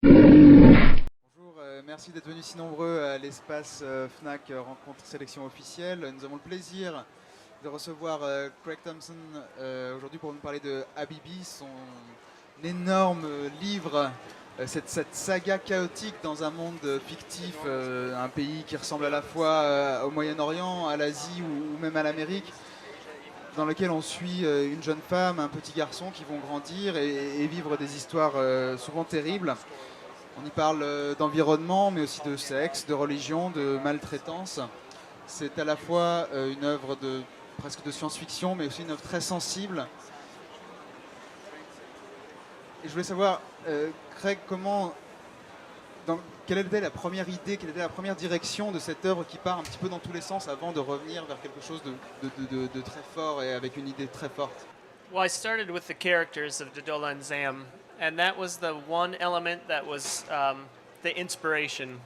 Bonjour, merci d'être venus si nombreux à l'espace Fnac Rencontre Sélection officielle. Nous avons le plaisir de recevoir Craig Thompson aujourd'hui pour nous parler de Habibi, son énorme livre, cette saga chaotique dans un monde fictif, un pays qui ressemble à la fois au Moyen-Orient, à l'Asie ou même à l'Amérique, dans lequel on suit une jeune femme, un petit garçon qui vont grandir et vivre des histoires souvent terribles. On y parle d'environnement, mais aussi de sexe, de religion, de maltraitance. C'est à la fois une œuvre presque de science-fiction, mais aussi une œuvre très sensible. Et je voulais savoir, Craig, quelle était la première idée, quelle était la première direction de cette œuvre qui part un petit peu dans tous les sens avant de revenir vers quelque chose de très fort et avec une idée très forte? Well, I started with the characters of Dodola and Zam, and that was the one element that was the inspiration,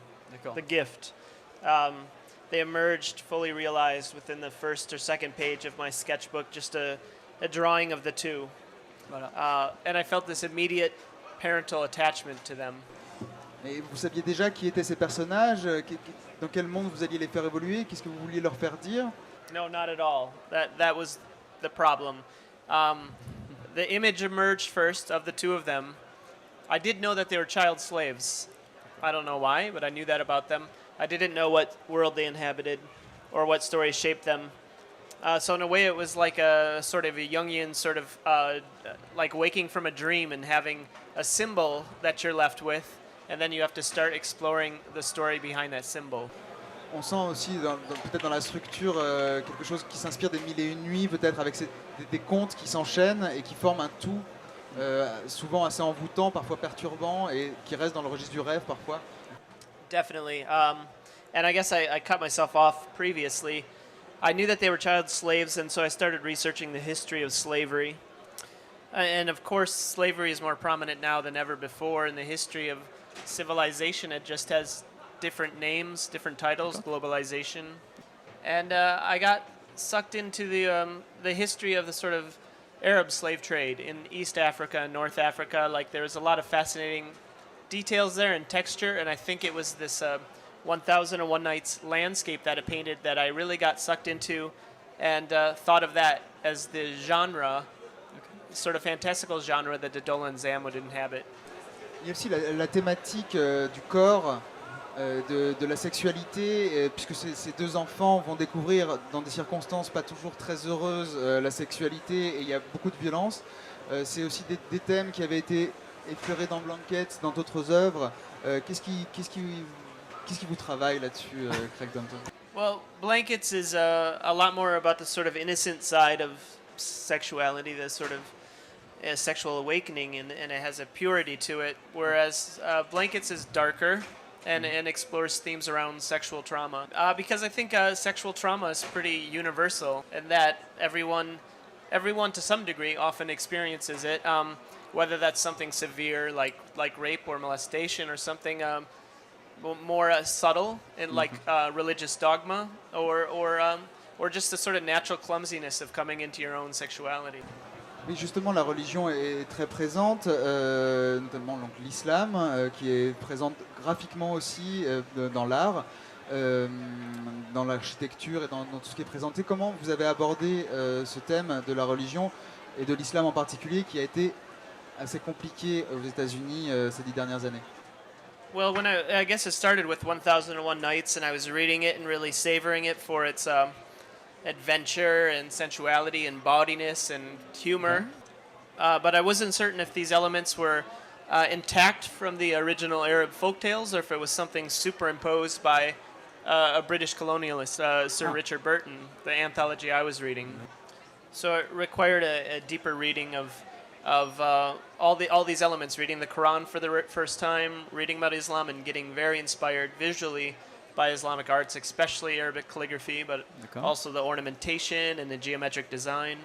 the gift. They emerged fully realized within the first or second page of my sketchbook, just a drawing of the two. Voilà. And I felt this immediate parental attachment to them. Et vous saviez déjà qui étaient ces personnages, dans quel monde vous alliez les faire évoluer, qu'est-ce que vous vouliez leur faire dire? No, not at all. That was the problem. The image emerged first of the two of them. I did know that they were child slaves. I don't know why, but I knew that about them. I didn't know what world they inhabited or what stories shaped them. So in a way, it was like a sort of a Jungian sort of like waking from a dream and having a symbol that you're left with, and then you have to start exploring the story behind that symbol. On sent aussi peut-être dans la structure quelque chose qui s'inspire des Mille et une nuits, peut-être avec des contes qui s'enchaînent et qui forment un tout, souvent assez envoûtant, parfois perturbant, et qui reste dans le registre du rêve parfois. Definitely. And I guess I cut myself off previously. I knew that they were child slaves, and so I started researching the history of slavery. And of course, slavery is more prominent now than ever before in the history of civilization. It just has different names, different titles, globalization. And I got sucked into the history of the sort of Arab slave trade in East Africa and North Africa. Like, there was a lot of fascinating details there and texture, and I think it was this 1001 Nights landscape that it painted that I really got sucked into and thought of that as the genre, sort of fantastical genre that Dodola and Zam would inhabit. Il y a aussi la thématique du corps, de la sexualité, puisque ces deux enfants vont découvrir dans des circonstances pas toujours très heureuses la sexualité, et il y a beaucoup de violence. C'est aussi des thèmes qui avaient été effleurés dans Blanket, dans d'autres œuvres. Qu'est-ce qui vous travaille là-dessus, Craig Thompson? Well, Blankets is a lot more about the sort of innocent side of sexuality, the sort of sexual awakening, and it has a purity to it, whereas Blankets is darker and explores themes around sexual trauma. Because I think sexual trauma is pretty universal, and that everyone to some degree often experiences it, whether that's something severe like rape or molestation, or something more subtle in like religious dogma, or just the sort of natural clumsiness of coming into your own sexuality. Oui, justement, la religion est très présente, notamment donc, l'islam, qui est présente graphiquement aussi dans l'art, dans l'architecture et dans tout ce qui est présenté. Comment vous avez abordé ce thème de la religion et de l'islam en particulier, qui a été assez compliqué aux États-Unis ces 10 dernières années? Well, I guess it started with 1001 Nights, and I was reading it and really savoring it for its adventure and sensuality and bawdiness and humor. But I wasn't certain if these elements were intact from the original Arab folktales, or if it was something superimposed by a British colonialist, Sir Richard Burton, the anthology I was reading. So it required a deeper reading of all these elements, reading the Quran for the first time, reading about Islam, and getting very inspired visually by Islamic arts, especially Arabic calligraphy, but also the ornamentation and the geometric design.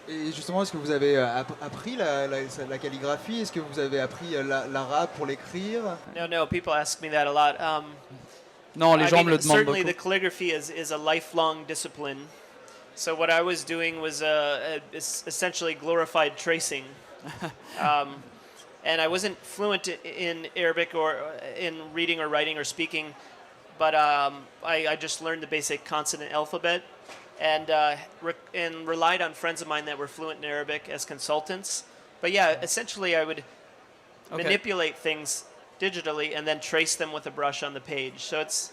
Et justement, est-ce que vous avez appris la calligraphie? Est-ce que vous avez appris l'arabe pour l'écrire? No, people ask me that a lot. Non, les gens me le demandent certainly beaucoup. the calligraphy is a lifelong discipline. So what I was doing was essentially glorified tracing. And I wasn't fluent in Arabic or in reading or writing or speaking, but I just learned the basic consonant alphabet and relied on friends of mine that were fluent in Arabic as consultants. But yeah, essentially I would manipulate things digitally and then trace them with a brush on the page. So it's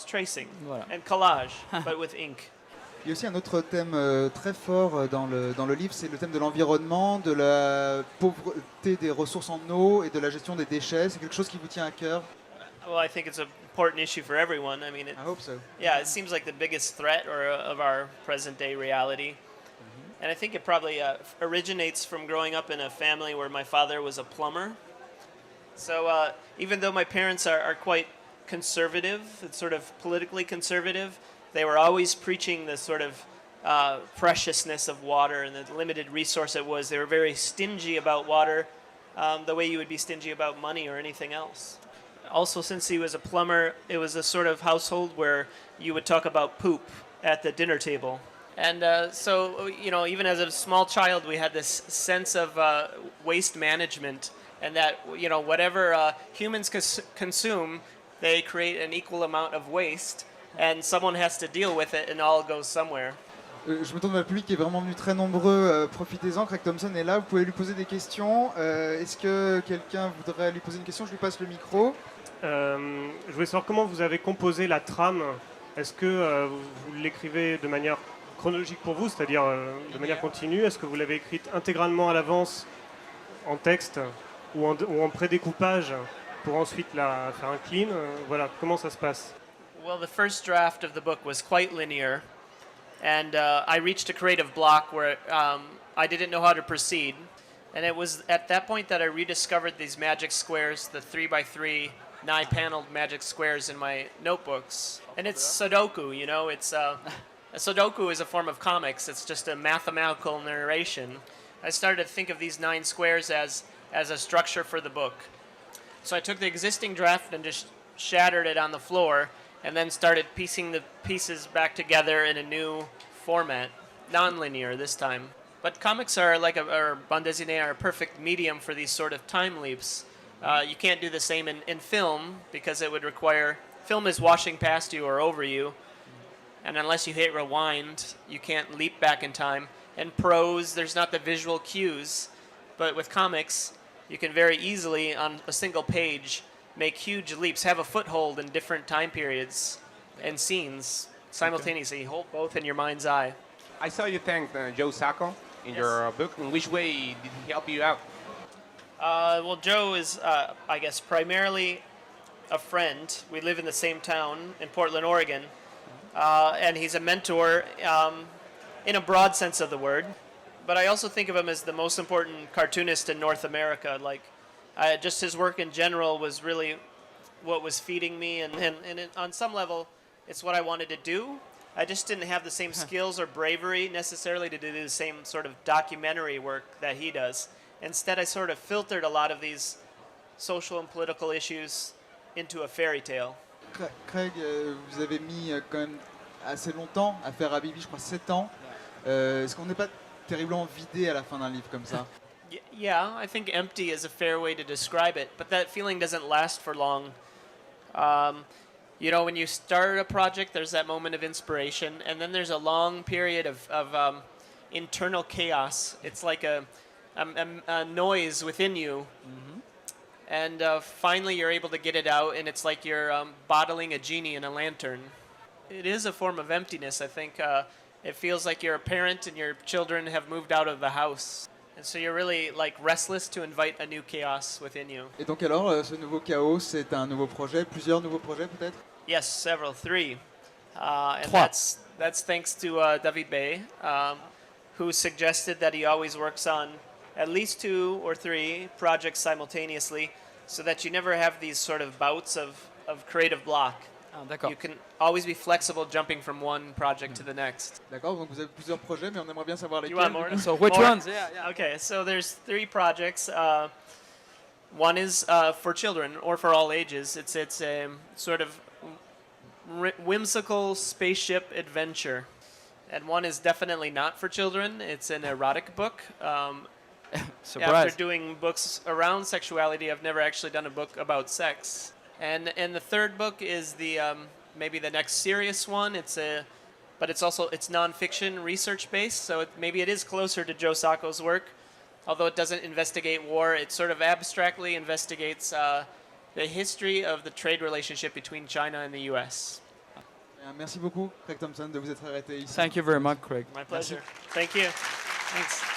tracing and collage, but with ink. Il y a aussi un autre thème très fort dans le livre, c'est le thème de l'environnement, de la pauvreté des ressources en eau et de la gestion des déchets. C'est quelque chose qui vous tient à cœur? Well, I think it's an important issue for everyone. I mean, I hope so. Yeah, it seems like the biggest threat of our present day reality. And I think it probably originates from growing up in a family where my father was a plumber. So even though my parents are quite conservative, it's sort of politically conservative, they were always preaching the sort of preciousness of water and the limited resource it was. They were very stingy about water, the way you would be stingy about money or anything else. Also, since he was a plumber, it was a sort of household where you would talk about poop at the dinner table. And so, you know, even as a small child, we had this sense of waste management, and that, you know, whatever humans consume, they create an equal amount of waste, and someone has to deal with it, and all goes somewhere. Je me tourne vers le public qui est vraiment venu très nombreux. Profitez-en, Craig Thompson est là, vous pouvez lui poser des questions. Est-ce que quelqu'un voudrait lui poser une question? Je lui passe le micro. Je voulais savoir comment vous avez composé la trame. Est-ce que vous l'écrivez de manière chronologique pour vous, c'est-à-dire de manière continue? Est-ce que vous l'avez écrite intégralement à l'avance en texte ou en pré-découpage pour ensuite la faire un clean? Voilà, comment ça se passe? Well, the first draft of the book was quite linear, and I reached a creative block where I didn't know how to proceed. And it was at that point that I rediscovered these magic squares, the 3x3 9-paneled magic squares in my notebooks. And it's Sudoku, you know, it's a Sudoku is a form of comics. It's just a mathematical narration. I started to think of these 9 squares as a structure for the book. So I took the existing draft and just shattered it on the floor, and then started piecing the pieces back together in a new format, non-linear this time. But comics are like or bande dessinée are a perfect medium for these sort of time leaps. You can't do the same in film because it would require, film is washing past you or over you, and unless you hit rewind, you can't leap back in time. In prose, there's not the visual cues, but with comics, you can very easily, on a single page, make huge leaps, have a foothold in different time periods and scenes simultaneously. You hold both in your mind's eye. I saw you thank Joe Sacco in your book. In which way did he help you out? Well, Joe is, I guess, primarily a friend. We live in the same town in Portland, Oregon, and he's a mentor in a broad sense of the word. But I also think of him as the most important cartoonist in North America. Like, just his work in general was really what was feeding me, and on some level, it's what I wanted to do. I just didn't have the same skills or bravery necessarily to do the same sort of documentary work that he does. Instead, I sort of filtered a lot of these social and political issues into a fairy tale. Craig, vous avez mis quand même assez longtemps à faire Habibi, je crois 7 ans. Est-ce qu'on n'est pas terriblement vidé à la fin d'un livre comme ça? Yeah, I think empty is a fair way to describe it, but that feeling doesn't last for long. You know, when you start a project, there's that moment of inspiration, and then there's a long period of internal chaos. It's like a noise within you, and finally you're able to get it out, and it's like you're bottling a genie in a lantern. It is a form of emptiness, I think. It feels like you're a parent and your children have moved out of the house. And so you're really like restless to invite a new chaos within you. Et donc alors, ce nouveau chaos, c'est un nouveau projet, plusieurs nouveaux projets peut-être? Yes, several, 3. And Trois. that's thanks to David Bay, who suggested that he always works on at least 2 or 3 projects simultaneously, so that you never have these sort of bouts of creative block. Ah, d'accord. You can always be flexible jumping from one project to the next. D'accord, donc vous avez plusieurs projets, mais on aimerait bien savoir You lesquels. want more? So which More? ones? Yeah. Okay, so there's 3 projects. One is for children or for all ages. It's a sort of whimsical spaceship adventure. And one is definitely not for children. It's an erotic book. After Surprise. doing books around sexuality, I've never actually done a book about sex. And the third book is the maybe the next serious one. But it's nonfiction, research based. So maybe it is closer to Joe Sacco's work, although it doesn't investigate war. It sort of abstractly investigates the history of the trade relationship between China and the U.S. Merci beaucoup, Craig Thompson, de vous être arrêté ici. Thank you very much, Craig. My pleasure. Thank you. Thanks.